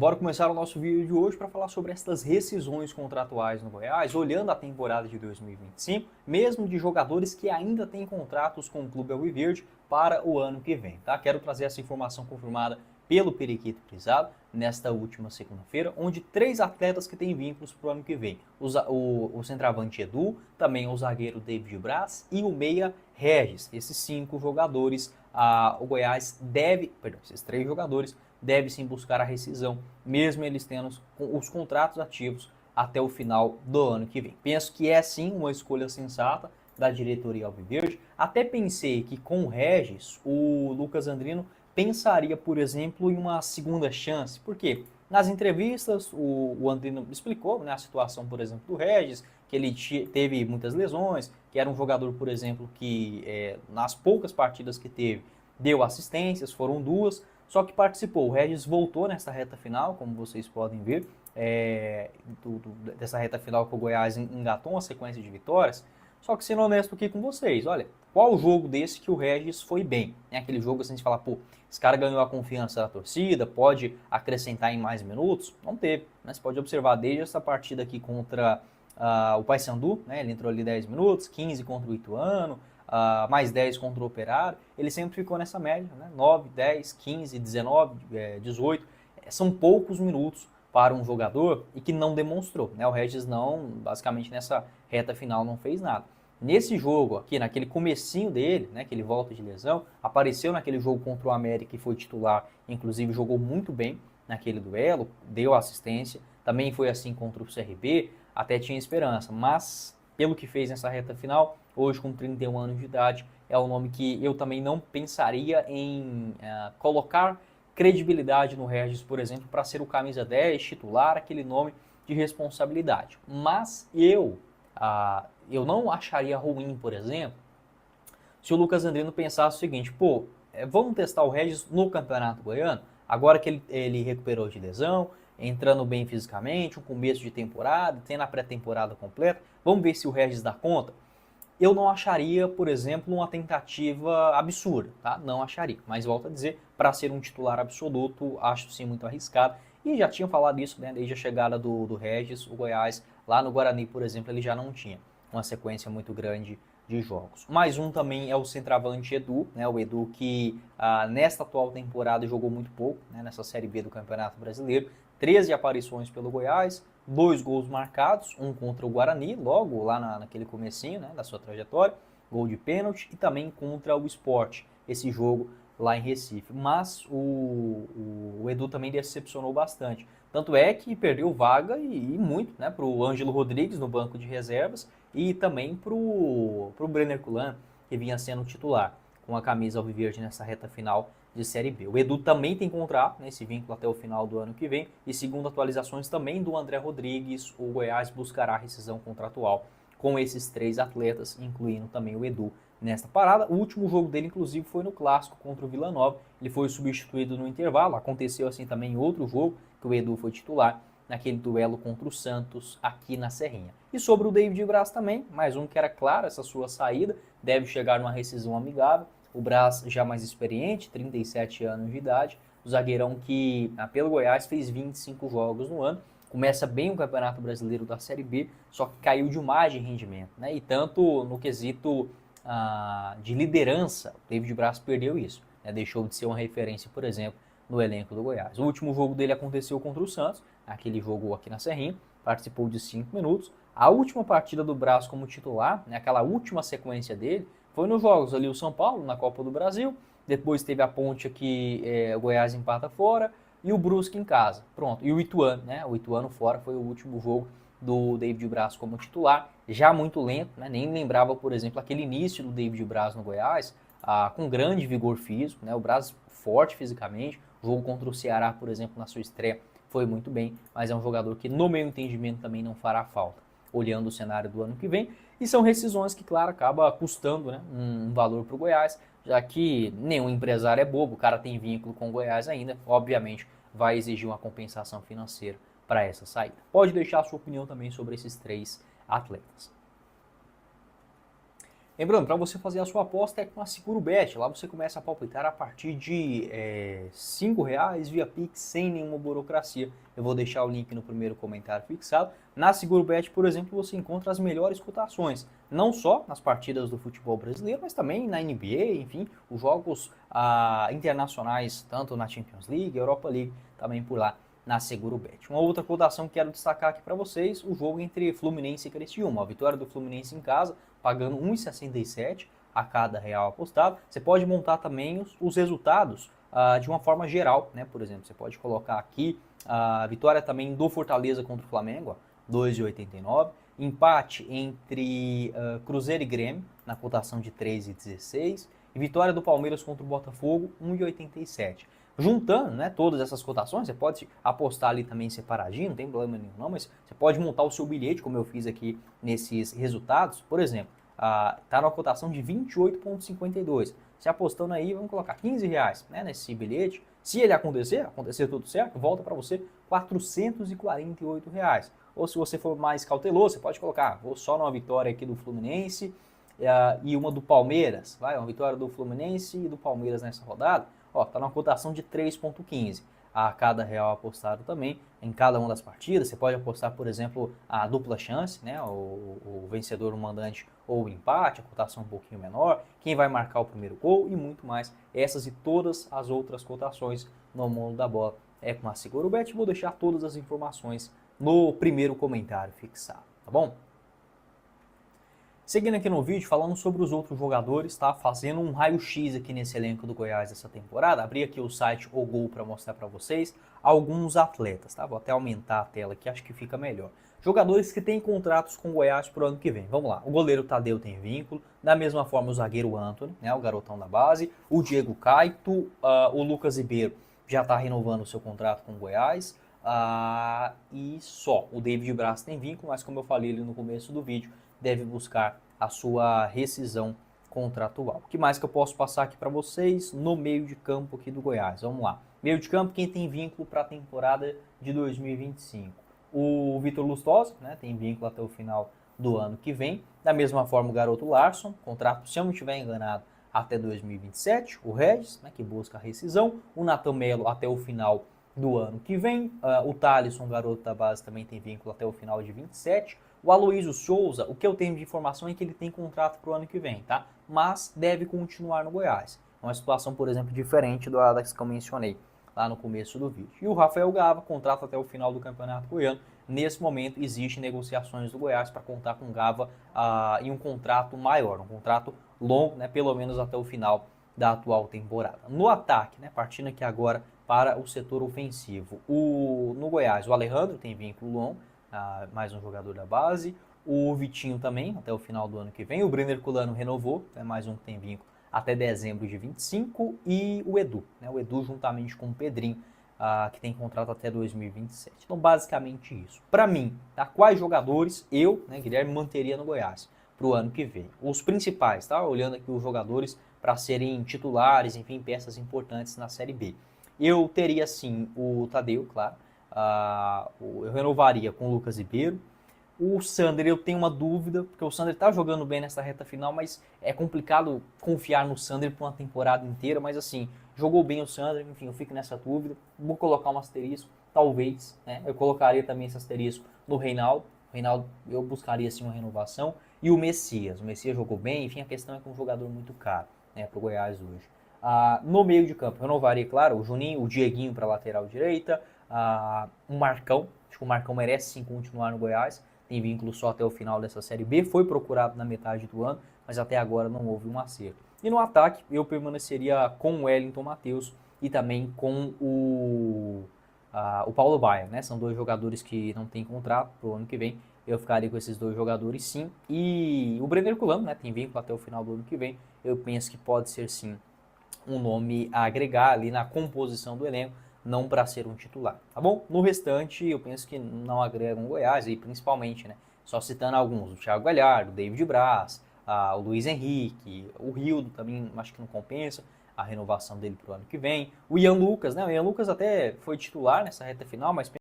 Bora começar o nosso vídeo de hoje para falar sobre essas rescisões contratuais no Goiás, olhando a temporada de 2025, mesmo de jogadores que ainda têm contratos com o Clube Alviverde para o ano que vem, tá? Quero trazer essa informação confirmada pelo Periquito Frisado nesta última segunda-feira, onde 3 atletas que têm vínculos para o ano que vem. O centroavante Edu, também o zagueiro David Braz e o meia Regis. Esses 5 jogadores, o Goiás deve, perdão, esses 3 jogadores deve sim buscar a rescisão, mesmo eles tendo os contratos ativos até o final do ano que vem. Penso que é sim uma escolha sensata da diretoria alviverde. Até pensei que com o Regis, o Lucas Andrino pensaria, por exemplo, em uma segunda chance. Por quê? Nas entrevistas, o Andrino explicou, né, a situação, por exemplo, do Regis, que ele teve muitas lesões, que era um jogador, por exemplo, que nas poucas partidas que teve, deu assistências, foram 2, só que participou. O Regis voltou nessa reta final, como vocês podem ver, dessa reta final que o Goiás engatou uma sequência de vitórias. Só que sendo honesto aqui com vocês, olha, qual jogo desse que o Regis foi bem? É aquele jogo assim, a gente fala, pô, esse cara ganhou a confiança da torcida, pode acrescentar em mais minutos? Não teve, né? Você pode observar desde essa partida aqui contra o Paysandu, né? Ele entrou ali 10 minutos, 15 contra o Ituano, mais 10 contra o Operário, ele sempre ficou nessa média, né? 9, 10, 15, 19, 18, são poucos minutos para um jogador e que não demonstrou, né? O Regis não, basicamente nessa reta final não fez nada. Nesse jogo aqui, naquele comecinho dele, né, que ele volta de lesão, apareceu naquele jogo contra o América e foi titular, inclusive jogou muito bem naquele duelo, deu assistência, também foi assim contra o CRB, até tinha esperança, mas pelo que fez nessa reta final, hoje com 31 anos de idade, é um nome que eu também não pensaria em colocar credibilidade no Regis, por exemplo, para ser o camisa 10 titular, aquele nome de responsabilidade. Mas eu não acharia ruim, por exemplo, se o Lucas Andrino pensasse o seguinte, pô, vamos testar o Regis no Campeonato Goiano, agora que ele recuperou de lesão, entrando bem fisicamente, um começo de temporada, tendo a pré-temporada completa, vamos ver se o Regis dá conta. Eu não acharia, por exemplo, uma tentativa absurda, tá? Não acharia. Mas volto a dizer, para ser um titular absoluto, acho sim muito arriscado. E já tinha falado isso, né? Desde a chegada do Regis, o Goiás, lá no Guarani, por exemplo, ele já não tinha uma sequência muito grande de jogos. Mais um também é o centroavante Edu, né? O Edu que nesta atual temporada jogou muito pouco, né? Nessa Série B do Campeonato Brasileiro. 13 aparições pelo Goiás, 2 gols marcados, um contra o Guarani, logo lá naquele comecinho, né, da sua trajetória, gol de pênalti, e também contra o Sport, esse jogo lá em Recife. Mas o Edu também decepcionou bastante. Tanto é que perdeu vaga e muito, né, para o Ângelo Rodrigues no banco de reservas e também para o Brenner Kulan, que vinha sendo titular com a camisa alviverde nessa reta final de Série B. O Edu também tem contrato, né, esse vínculo até o final do ano que vem, e segundo atualizações também do André Rodrigues, o Goiás buscará rescisão contratual com esses 3 atletas, incluindo também o Edu nesta parada. O último jogo dele, inclusive, foi no Clássico contra o Vila Nova, ele foi substituído no intervalo, aconteceu assim também em outro jogo, que o Edu foi titular, naquele duelo contra o Santos aqui na Serrinha. E sobre o David Braz também, mais um que era claro essa sua saída, deve chegar numa rescisão amigável. O Braz já mais experiente, 37 anos de idade, o zagueirão que pelo Goiás fez 25 jogos no ano, começa bem o Campeonato Brasileiro da Série B, só que caiu demais de rendimento, né? E tanto no quesito de liderança, o David Braz perdeu isso, né? Deixou de ser uma referência, por exemplo, no elenco do Goiás. O último jogo dele aconteceu contra o Santos, aquele jogo aqui na Serrinha, participou de 5 minutos. A última partida do Braz como titular, né, aquela última sequência dele, foi nos jogos ali o São Paulo, na Copa do Brasil, depois teve a Ponte aqui, o Goiás empata fora, e o Brusque em casa. Pronto, e o Ituano, né, o Ituano fora foi o último jogo do David Braz como titular, já muito lento, né, nem lembrava, por exemplo, aquele início do David Braz no Goiás, com grande vigor físico, né, o Braz forte fisicamente, o jogo contra o Ceará, por exemplo, na sua estreia, foi muito bem, mas é um jogador que, no meu entendimento, também não fará falta, olhando o cenário do ano que vem. E são rescisões que, claro, acaba custando, né, um valor para o Goiás, já que nenhum empresário é bobo, o cara tem vínculo com o Goiás ainda, obviamente vai exigir uma compensação financeira para essa saída. Pode deixar a sua opinião também sobre esses 3 atletas. Lembrando, para você fazer a sua aposta é com a SeguroBet. Lá você começa a palpitar a partir de R$ 5 via Pix, sem nenhuma burocracia. Eu vou deixar o link no primeiro comentário fixado. Na SeguroBet, por exemplo, você encontra as melhores cotações. Não só nas partidas do futebol brasileiro, mas também na NBA, enfim, os jogos internacionais, tanto na Champions League, Europa League, também por lá na SeguroBet. Uma outra cotação que quero destacar aqui para vocês, o jogo entre Fluminense e Criciúma. A vitória do Fluminense em casa, pagando 1,67 a cada real apostado. Você pode montar também os resultados de uma forma geral, né? Por exemplo, você pode colocar aqui a vitória também do Fortaleza contra o Flamengo, 2,89. Empate entre Cruzeiro e Grêmio, na cotação de 3,16. E vitória do Palmeiras contra o Botafogo, 1,87. Juntando, né, todas essas cotações, você pode apostar ali também separadinho, não tem problema nenhum não, mas você pode montar o seu bilhete, como eu fiz aqui nesses resultados. Por exemplo, está na cotação de 28,52. Você apostando aí, vamos colocar R$ 15, né, nesse bilhete. Se ele acontecer tudo certo, volta para você R$ 448. Ou se você for mais cauteloso, você pode colocar, vou só numa vitória aqui do Fluminense e uma do Palmeiras. Vai, uma vitória do Fluminense e do Palmeiras nessa rodada. Ó, tá numa cotação de 3,15 a cada real apostado também em cada uma das partidas. Você pode apostar, por exemplo, a dupla chance, né? O vencedor, o mandante ou o empate, a cotação um pouquinho menor, quem vai marcar o primeiro gol e muito mais. Essas e todas as outras cotações no mundo da bola é com a SeguroBet. Vou deixar todas as informações no primeiro comentário fixado, tá bom? Seguindo aqui no vídeo, falando sobre os outros jogadores, tá? Fazendo um raio-x aqui nesse elenco do Goiás dessa temporada. Abri aqui o site O Gol para mostrar para vocês alguns atletas, tá? Vou até aumentar a tela aqui, acho que fica melhor. Jogadores que têm contratos com o Goiás para o ano que vem. Vamos lá. O goleiro Tadeu tem vínculo. Da mesma forma, o zagueiro Antony, né? O garotão da base. O Diego Caito. O Lucas Ribeiro já está renovando o seu contrato com o Goiás. E só. O David Braz tem vínculo, mas como eu falei ali no começo do vídeo, deve buscar a sua rescisão contratual. O que mais que eu posso passar aqui para vocês no meio de campo aqui do Goiás? Vamos lá. Meio de campo, quem tem vínculo para a temporada de 2025? O Vitor Lustosa, né, tem vínculo até o final do ano que vem. Da mesma forma, o garoto Larson, contrato, se eu não estiver enganado, até 2027. O Regis, né, que busca a rescisão. O Nathan Melo até o final do ano que vem. O Thalisson, garoto da base, também tem vínculo até o final de 27. O Aloysio Souza, o que eu tenho de informação é que ele tem contrato para o ano que vem, tá? Mas deve continuar no Goiás. É uma situação, por exemplo, diferente do Alex que eu mencionei lá no começo do vídeo. E o Rafael Gava, contrato até o final do Campeonato Goiano. Nesse momento, existem negociações do Goiás para contar com o Gava em um contrato maior, um contrato longo, né? Pelo menos até o final da atual temporada. No ataque, né? Partindo aqui agora para o setor ofensivo. No Goiás, o Alejandro tem vínculo longo, mais um jogador da base. O Vitinho também, até o final do ano que vem. O Brenner Culano renovou, é mais um que tem vínculo até dezembro de 25. E o Edu, né? O Edu juntamente com o Pedrinho, que tem contrato até 2027. Então, basicamente isso. Para mim, tá? Quais jogadores eu, né, Guilherme, manteria no Goiás para o ano que vem? Os principais, tá? Olhando aqui os jogadores para serem titulares, enfim, peças importantes na Série B. Eu teria, sim, o Tadeu, claro. Eu renovaria com o Lucas Ribeiro. O Sander, eu tenho uma dúvida, porque o Sander tá jogando bem nessa reta final, mas é complicado confiar no Sander por uma temporada inteira, mas assim, jogou bem o Sander, enfim, eu fico nessa dúvida. Vou colocar um asterisco, talvez, né? Eu colocaria também esse asterisco no Reinaldo. O Reinaldo, eu buscaria assim uma renovação. E o Messias jogou bem, enfim, a questão é que é um jogador muito caro, né, pro Goiás hoje. No meio de campo, renovaria, claro, o Juninho, o Dieguinho para lateral direita, o Marcão, acho que o Marcão merece sim continuar no Goiás, tem vínculo só até o final dessa Série B, foi procurado na metade do ano, mas até agora não houve um acerto. E no ataque, eu permaneceria com o Wellington Matheus e também com o Paulo Baier, né? São dois jogadores que não têm contrato para o ano que vem, eu ficaria com esses dois jogadores sim. E o Brenner Culano, né, tem vínculo até o final do ano que vem, eu penso que pode ser sim um nome a agregar ali na composição do elenco, não para ser um titular, tá bom? No restante, eu penso que não agregam o Goiás, e principalmente, né, só citando alguns, o Thiago Galhardo, o David Braz, o Luiz Henrique, o Rildo também, acho que não compensa a renovação dele para o ano que vem, o Ian Lucas, né, o Ian Lucas até foi titular nessa reta final, mas